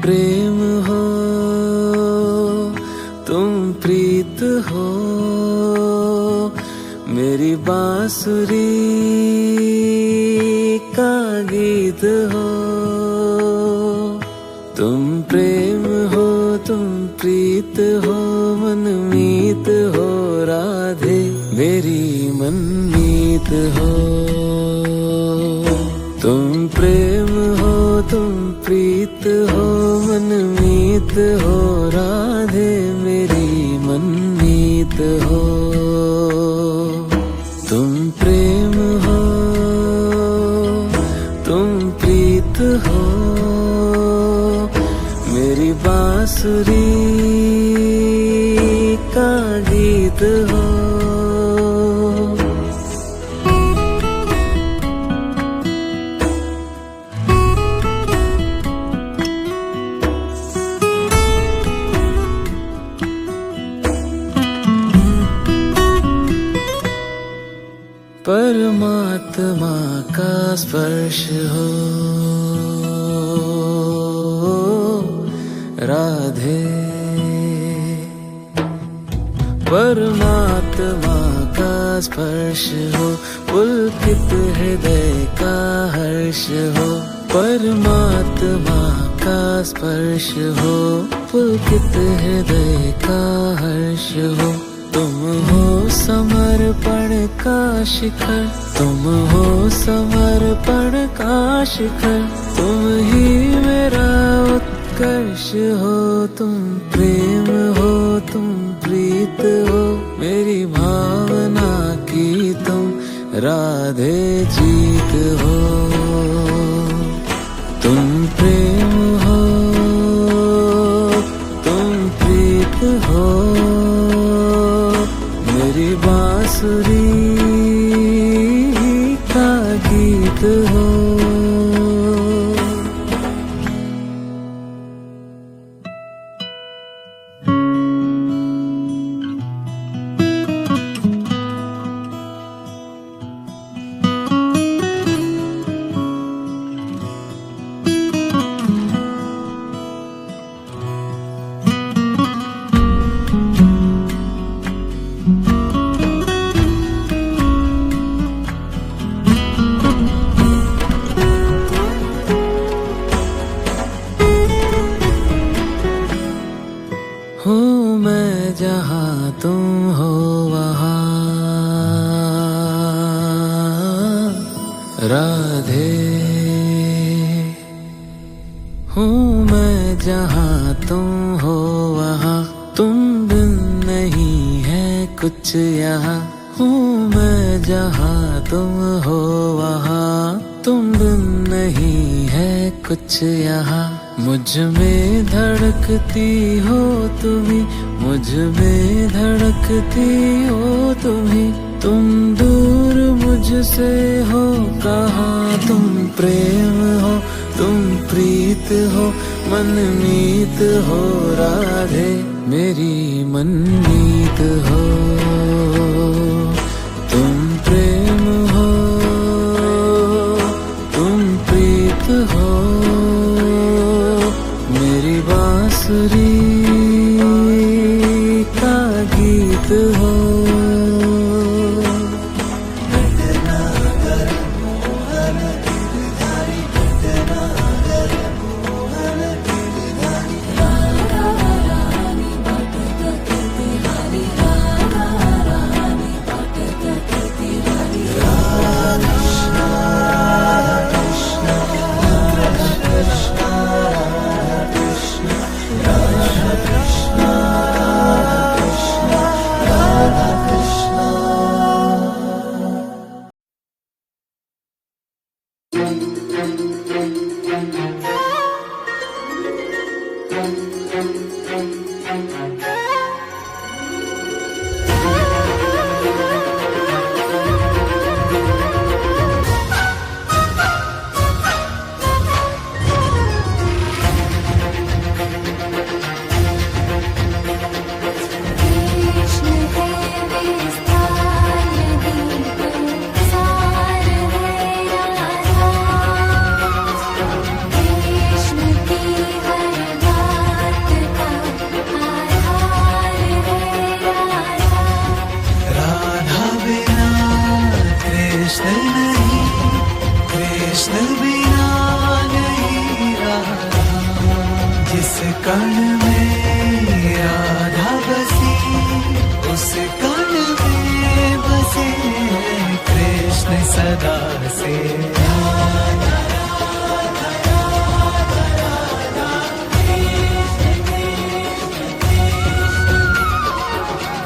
प्रेम हो, तुम प्रीत हो, मेरी बांसुरी का गीत हो। तुम प्रेम हो, तुम प्रीत हो, मनमीत हो राधे, मेरी मनमीत हो। तुम प्रेम हो, तुम प्रीत हो, मनमीत हो राधे, मेरी मनमीत हो। तुम प्रेम हो, तुम प्रीत हो, मेरी बांसुरी का गीत हो। परमात्मा का स्पर्श हो राधे, परमात्मा का स्पर्श हो, पुलकित हृदय का हर्ष हो। परमात्मा का स्पर्श हो, पुलकित हृदय का हर्ष हो। तुम हो समर्पण का शिखर, तुम हो समर्पण का शिखर, तुम ही मेरा उत्कर्ष हो। तुम प्रेम हो, तुम प्रीत हो, मेरी भावना की तुम राधे जीत हो। तुम प्रेम हो, तुम प्रीत हो, मेरी बांसुरी का गीत हो। हूँ मैं जहाँ तुम हो वहाँ राधे, हूँ मैं जहाँ तुम हो वहाँ, तुम बिन नहीं है कुछ यहाँ। हूँ मैं जहाँ तुम हो वहाँ, तुम बिन नहीं है कुछ यहाँ। मुझ में धड़कती हो तुम्ही, मुझ में धड़कती हो तुम्ही, तुम दूर मुझसे हो कहाँ। तुम प्रेम हो, तुम प्रीत हो, मनमीत हो राधे, मेरी मनमीत हो। तुम प्रेम हो, तुम प्रीत हो, मेरी बांसुरी का गीत हो। कण में राधा बसी, उस कण में बसे कृष्ण सदा से।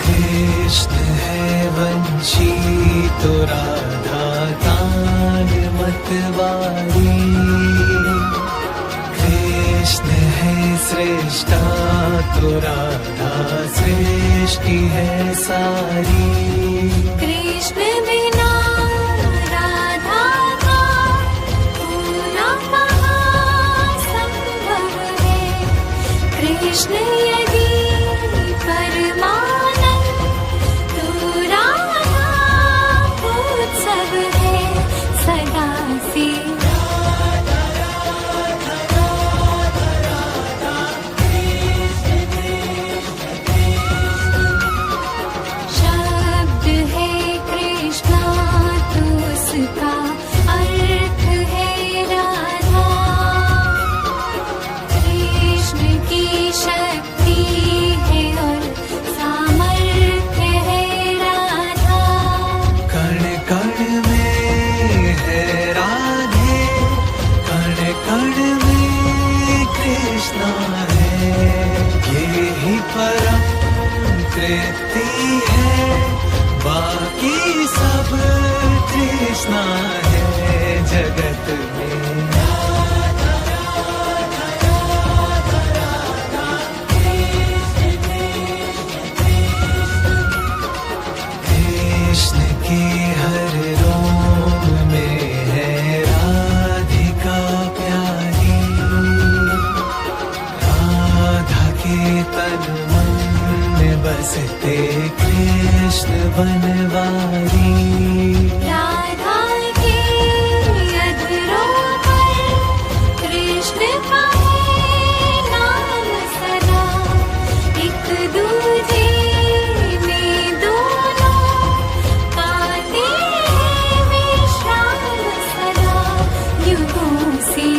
कृष्ण है वंशी तो राधा तान मतवारी, कृष्ण है श्रेष्ठा तो राधा सृष्टि है सारी। कृष्ण बिना राधा का होना कहाँ संभव है। कृष्ण यदि परमानंद तो राधा उत्सव है सदा से। शब्द है कृष्णा तो उसका अर्थ है राधा। कृष्ण की शक्ति है और सामर्थ्य है राधा। कण कण में है राधे, कण कण में कृष्णा है, ये ही परम तृप्ति है, बाकी सब तृष्णा है जगत में। कृष्ण के हर रोम में है राधिका प्यारी, राधा के तन मन में बसते कृष्ण बनवारी। राधा के अधरों पर कृष्ण का है नाम सदा। एक दूजे में दोनों पाते हैं विश्राम सदा युगों से।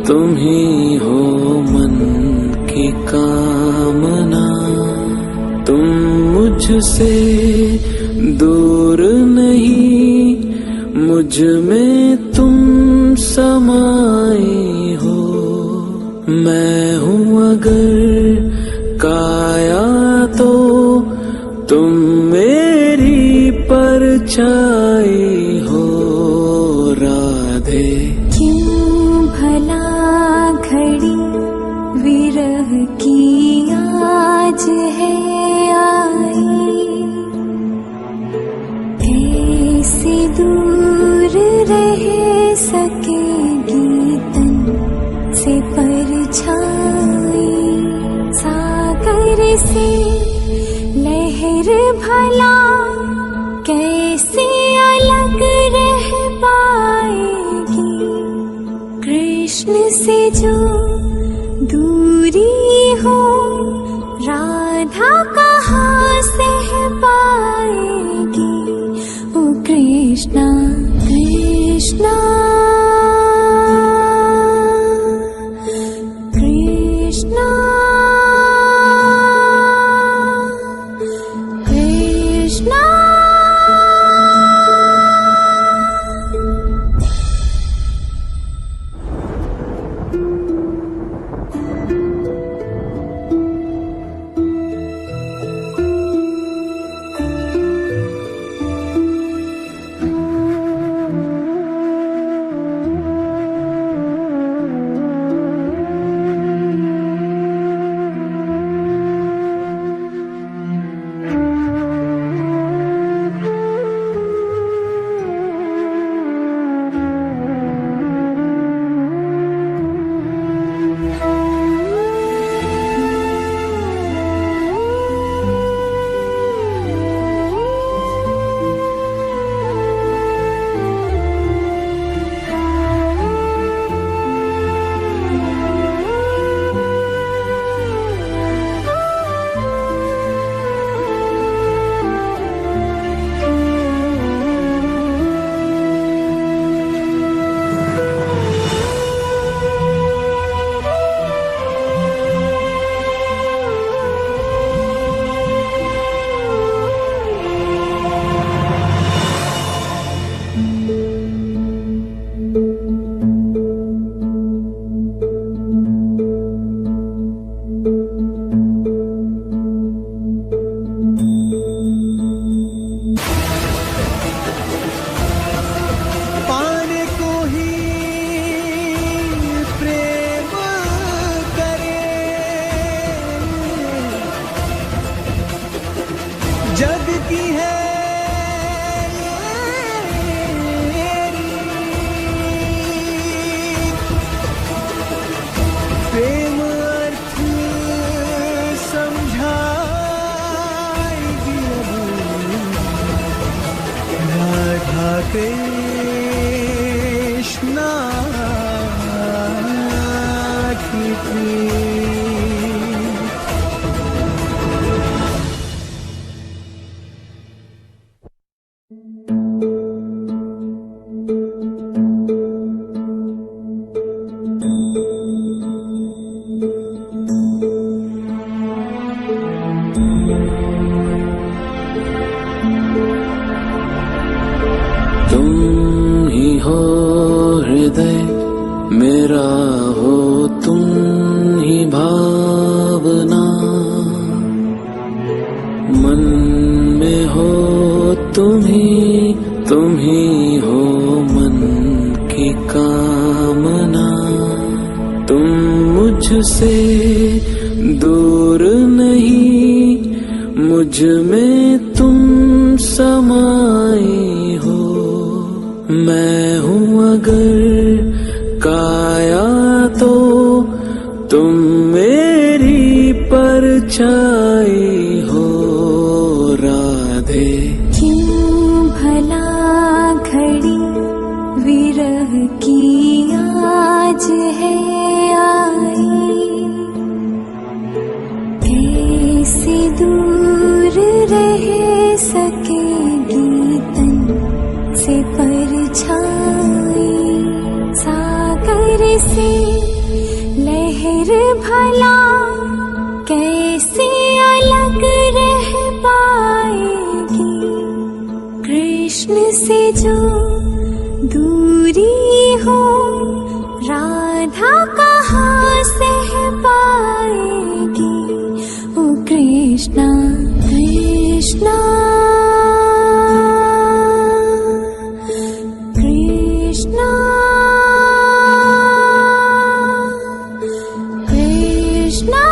तुम ही हो मन की कामना। तुम मुझसे दूर नहीं, मुझ में तुम समाए हो। मैं हूँ अगर काया तो तुम मेरी परछाई हो राधे। क्यों भला घड़ी विरह की आज है आई, कैसे दूर रह सकेगी तन से परछाई। सागर से लहर भला कैसे अलग रह पाएगी, कृष्ण से जो दूरी हो राधा कहाँ सह पाएगी। ओ कृष्णा कृष्णा कृष्णा कृष्णा। जग की है प्रेम अर्थ समझाएगी राधा कृष्णा की प्रेम। तुम ही हो हृदय मेरा, हो तुम ही भावना। मन में हो तुम ही हो मन की कामना। तुम मुझसे दूर नहीं, मुझ में तुम समाए हो। मैं हूँ अगर काया तो तुम मेरी परछाई हो राधे। क्यों भला घड़ी विरह की आज है आई, कैसे दूर रह सकेगी तन से परछाई। फिर भला कैसे अलग रह पाएगी। कृष्ण से जो दूरी हो राधा कहाँ सह पाएगी। ओ कृष्णा कृष्णा कृष्णा कृष्णा।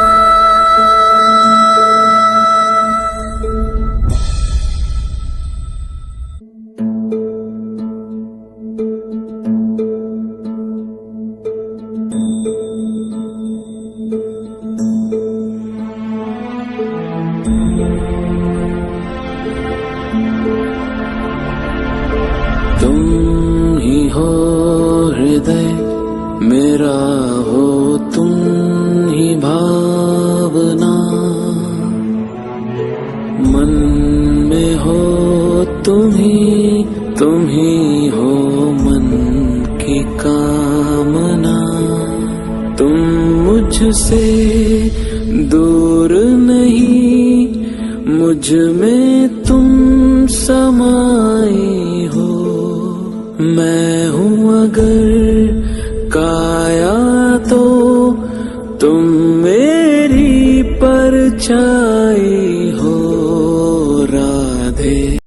तुम ही हो हृदय मेरा, हो तुम ही भावना। मन में हो तुम ही हो मन की कामना। तुम मुझसे दूर नहीं, मुझ में तुम समाई हो। मैं हूँ अगर काया तो तुम मेरी परछाई हो राधे।